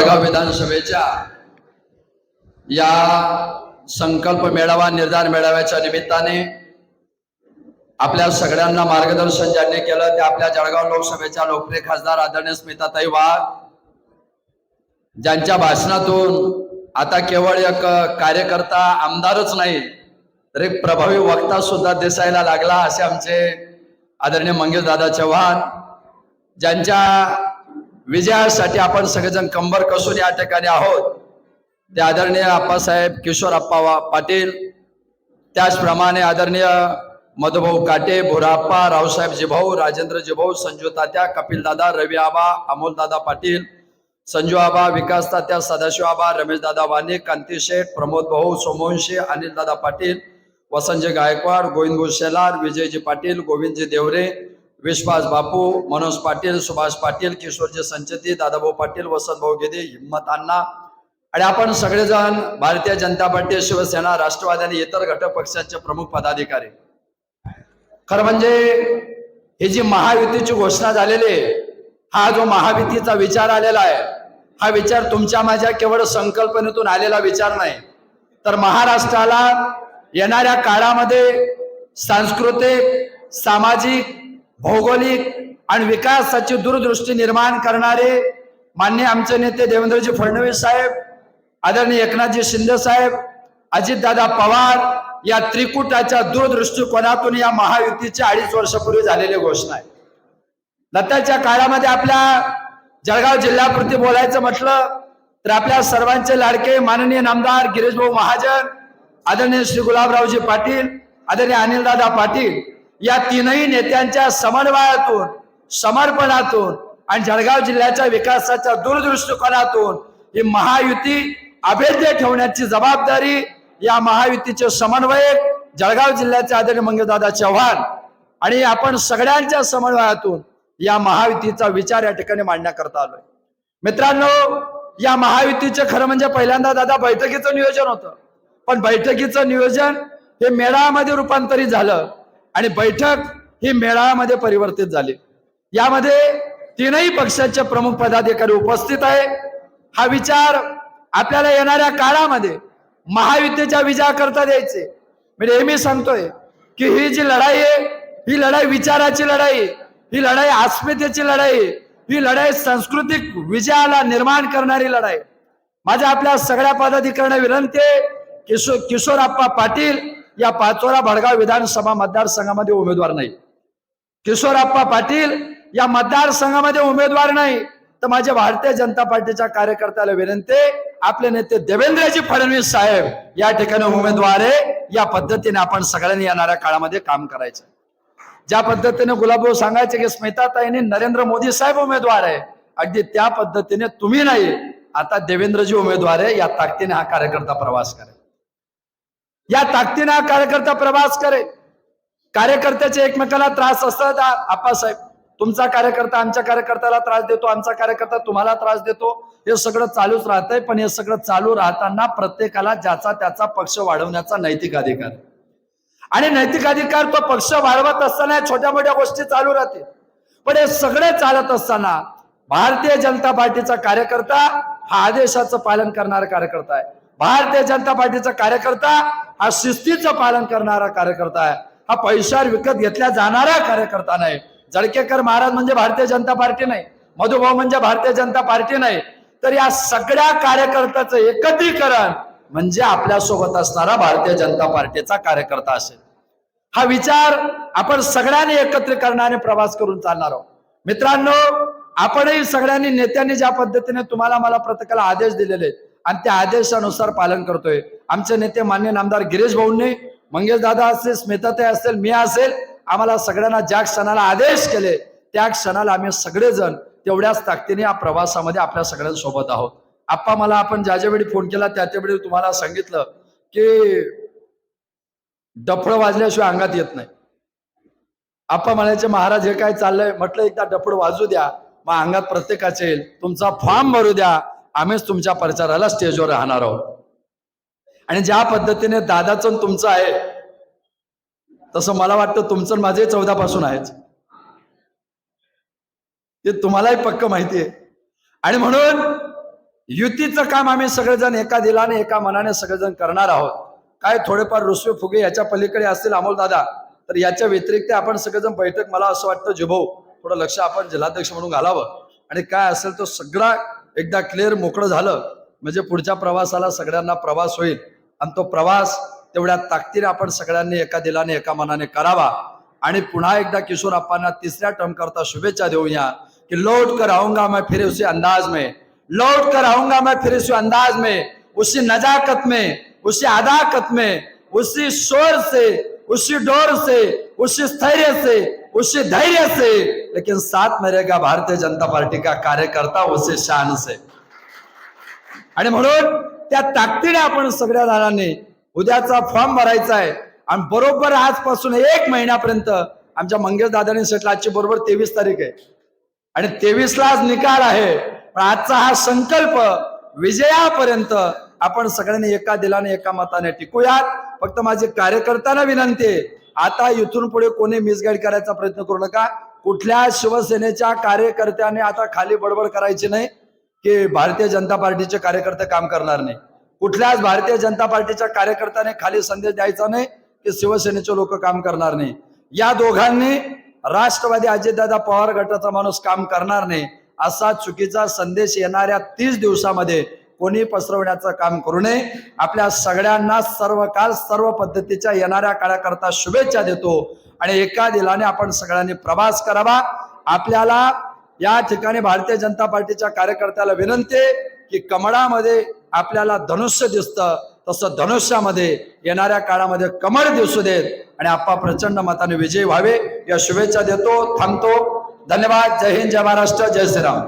जळगाव विधानसभेच्या या संकल्प मेळावा निर्धार मेळाव्याच्या निमित्ताने आपल्या सगळ्यांना मार्गदर्शन ज्यांनी केलं ते आपल्या जळगाव लोकसभेच्या लोकप्रिय खासदार आदरणीय स्मिताताई वाघ, ज्यांच्या भाषणातून आता केवळ एक कार्यकर्ता आमदारच नाही तर एक प्रभावी वक्ता सुद्धा दिसायला लागला, असे आमचे आदरणीय मंगेश दादा चव्हाण, ज्यांच्या विजयासाठी आपण सगळेजण कंबर कसून या ठिकाणी आहोत, ते आदरणीय आप्पासाहेब किशोर आप्पा पाटील, त्याचप्रमाणे आदरणीय मधुभाऊ काटे, भोराप्पा, रावसाहेब जिभाऊ, राजेंद्र जिभाऊ, संजू तात्या, कपिल दादा, रवी आबा, अमोल दादा पाटील, संजू आबा, विकास तात्या, सदाशिव आबा, रमेश दादा वाणी, कांती शेठ, प्रमोद भाऊ, सोमवंशी, अनिल दादा पाटील, वसंतजी गायकवाड, गोविंद शेलार, विजयजी पाटील, गोविंदजी देवरे, विश्वास बापू, मनोज पाटील, सुभाष पाटील, किशोरजी संचेती, दादाभाऊ पाटील, वसंत भाऊ गेदे, हिम्मत अण्णा आणि आपण सगळेजण भारतीय जनता पार्टी, शिवसेना, राष्ट्रवादी आणि इतर घटक पक्षांचे प्रमुख पदाधिकारी. खरं म्हणजे ही जी महायुतीची घोषणा झालेली आहे, हा जो महायुतीचा विचार आलेला आहे, हा विचार तुमच्या माझ्या केवळ संकल्पनेतून आलेला विचार नाही, तर महाराष्ट्राला येणाऱ्या काळामध्ये सांस्कृतिक, सामाजिक, भौगोलिक आणि विकासाची दूरदृष्टी निर्माण करणारे माननीय आमचे नेते देवेंद्रजी फडणवीस साहेब, आदरणीय एकनाथजी शिंदे साहेब, अजितदादा पवार या त्रिकुटाच्या दूरदृष्टिकोनातून या महायुतीच्या 2.5 वर्षापूर्वी झालेली घोषणा आहे. नंतरच्या काळामध्ये आपल्या जळगाव जिल्ह्यापुरती बोलायचं म्हटलं तर आपल्या सर्वांचे लाडके माननीय नामदार गिरीश भाऊ महाजन, आदरणीय श्री गुलाबरावजी पाटील, आदरणीय अनिलदादा पाटील या तीनही नेत्यांच्या समन्वयातून, समर्पणातून आणि जळगाव जिल्ह्याच्या विकासाच्या दूरदृष्टिकोनातून ही महायुती अभेद्य ठेवण्याची जबाबदारी या महायुतीचे समन्वयक जळगाव जिल्ह्याचे आदरणीय मंगेशदादा चव्हाण आणि आपण सगळ्यांच्या समन्वयातून या महायुतीचा विचार या ठिकाणी मांडण्याकरता आलोय. मित्रांनो, या महायुतीचे खरं म्हणजे पहिल्यांदा दादा बैठकीचं नियोजन होतं, पण बैठकीचं नियोजन हे मेळाव्यामध्ये रूपांतरित झालं आणि बैठक ही मेळाव्यामध्ये परिवर्तित झाली. यामध्ये तीनही पक्षाचे प्रमुख पदाधिकारी उपस्थित आहे. हा विचार आपल्याला येणाऱ्या काळामध्ये महायुतीच्या विजयाकरता द्यायचे. मी नेहमी सांगतोय की ही जी लढाई आहे, ही लढाई विचाराची लढाई, ही लढाई अस्मितेची लढाई, ही लढाई सांस्कृतिक विजयाला निर्माण करणारी लढाई. माझ्या आपल्या सगळ्या पदाधिकाऱ्यांना विनंती आहे, किशोरप्पा पाटील या पाचोरा भडगाव विधानसभा मतदारसंघामध्ये उमेदवार नाही. किशोरप्पा पाटील या मतदारसंघामध्ये उमेदवार नाही, तर माझ्या भारतीय जनता पार्टीच्या कार्यकर्त्याला विनंती, आपले नेते देवेंद्रजी फडणवीस साहेब या ठिकाणी उमेदवार आहे. या पद्धतीने आपण सगळ्यांनी येणाऱ्या काळामध्ये काम करायचं. ज्या पद्धतीने गुलाबभाऊ सांगायचे की स्मिताताईंनी नरेंद्र मोदी साहेब उमेदवार आहे, अगदी त्या पद्धतीने तुम्ही नाही, आता देवेंद्रजी उमेदवार आहे. या ताकदीने हा कार्यकर्ता प्रवास करेल, या ताकदीने हा कार्यकर्ता प्रवास करेल. कार्यकर्त्याचे एकमेकाला त्रास असतात. आप्पासाहेब, तुमचा कार्यकर्ता आमच्या कार्यकर्त्याला त्रास देतो, आमचा कार्यकर्ता तुम्हाला त्रास देतो, हे सगळं चालूच राहतंय. पण हे सगळं चालू राहताना प्रत्येकाला ज्याचा त्याचा पक्ष वाढवण्याचा नैतिक अधिकार आणि नैतिक अधिकार तो पक्ष वाढवत असताना छोट्या मोठ्या गोष्टी चालू राहतील. पण हे सगळे चालत असताना भारतीय जनता पार्टीचा कार्यकर्ता हा आदेशाचं पालन करणारा कार्यकर्ता आहे. भारतीय जनता पार्टीचा कार्यकर्ता हा शिस्तीचं पालन करणारा कार्यकर्ता आहे. हा पैशावर विकत घेतल्या जाणारा कार्यकर्ता नाही. जळकेकर महाराज म्हणजे भारतीय जनता पार्टी नाही, मधुभाऊ म्हणजे भारतीय जनता पार्टी नाही, तर या सगळ्या कार्यकर्त्याचं एकत्रीकरण म्हणजे आपल्या सोबत असणारा भारतीय जनता पार्टीचा कार्यकर्ता असेल. हा विचार आपण सगळ्यांनी एकत्रीकरणाने प्रवास करून चालणार आहोत. मित्रांनो, आपणही सगळ्यांनी नेत्यांनी ज्या पद्धतीने तुम्हाला मला प्रत्येकाला आदेश दिलेले आहेत आणि त्या आदेशानुसार पालन करतोय. आमचे नेते माननीय नामदार गिरीश भाऊंनी, मंगेश दादा असतील, स्मिताताई असेल, मी असेल, आम्हाला सगळ्यांना ज्या क्षणाला आदेश केले त्या क्षणाला आम्ही सगळेजण तेवढ्याच ताकदीने या प्रवासामध्ये आपल्या सगळ्यांसोबत आहोत. आप्पा, मला आपण ज्या वेळी फोन केला त्यावेळी तुम्हाला सांगितलं की डफळं वाजल्याशिवाय अंगात येत नाही. आप्पा म्हणायचे, महाराज हे काय चाललंय? म्हटलं एकदा डफळ वाजू द्या, मग अंगात प्रत्येकाचे येईल. तुमचा फॉर्म भरू द्या, आम्हीच तुमच्या प्रचाराला स्टेजवर राहणार आहोत. आणि ज्या पद्धतीने दादाचं तुमचं आहे तसं मला वाटतं तुमचं माझे 14 पासून आहेच. ते तुम्हालाही पक्क माहिती आहे. आणि म्हणून युतीचं काम आम्ही सगळेजण एका दिलाने एका मनाने सगळेजण करणार आहोत. काय थोडेफार रुसवे फुगे याच्या पलीकडे असतील अमोल दादा, तर याच्या व्यतिरिक्त आपण सगळेजण बैठक, मला असं वाटतं जिभाऊ थोडं लक्ष आपण जिल्हाध्यक्ष म्हणून घालावं आणि काय असेल तो सगळा एकदा क्लिअर मोकळं झालं म्हणजे पुढच्या प्रवासाला सगळ्यांना प्रवास होईल आणि तो प्रवास तेवढ्या ताकदीने आपण सगळ्यांनी एका दिलाने एका मनाने करावा. आणि पुन्हा एकदा किशोर अप्पांना तिसऱ्या टर्म करता शुभेच्छा देऊया की लौट कर आऊंगा मैं फिर उसी अंदाज में, लौट कर आऊंगा मैं फिर उसी अंदाज में, उसी नजाकत में, उसी अदाकत में, उसी शोर से, उसी डोर से, उसी स्थैर्य से, उसी धैर्य से, लेकिन साथ में रहेगा भारतीय जनता पार्टी का कार्यकर्ता उसी शान से. आणि म्हणून त्या ताकदीने आपण सगळ्या जणांनी उद्याचा फॉर्म भरायचा आहे आणि बरोबर आजपासून 1 महिन्यापर्यंत आमच्या मंगेश दादांनी सेटला आजची बरोबर 23 तारीख आहे आणि 23 लाच निकाल आहे. पण आजचा हा संकल्प विजयापर्यंत आपण सगळ्यांनी एका दिलाने एका मताने टिकूयात. फक्त माझी कार्यकर्त्यांना विनंती आहे, आता इथून पुढे कोणी मिसगाईड करायचा प्रयत्न करू नका. कुठल्या शिवसेनेच्या कार्यकर्त्याने आता खाली बडबड करायची नाही की भारतीय जनता पार्टीचे कार्यकर्ते काम करणार नाही. कुठल्याच भारतीय जनता पार्टीच्या कार्यकर्त्याने खाली संदेश द्यायचा नाही की शिवसेनेचे लोक काम करणार नाही. या दोघांनी राष्ट्रवादी अजितदादा पवार गटाचा माणूस काम करणार नाही असा चुकीचा संदेश येणाऱ्या 30 दिवसामध्ये कोणी पसरवण्याचं काम करू नये. आपल्या सगळ्यांना सर्व काळ सर्व पद्धतीच्या येणाऱ्या काळाकरता शुभेच्छा देतो आणि एका दिलाने आपण सगळ्यांनी प्रवास करावा. आपल्याला या ठिकाणी भारतीय जनता पार्टीच्या कार्यकर्त्याला विनंती आहे की कमळामध्ये आपल्याला धनुष्य दिसतं तसं धनुष्यामध्ये येणाऱ्या काळामध्ये कमळ दिसू देत आणि आप्पा प्रचंड मताने विजयी व्हावे या शुभेच्छा देतो. थांबतो. धन्यवाद. जय हिंद, जय महाराष्ट्र, जय श्रीराम.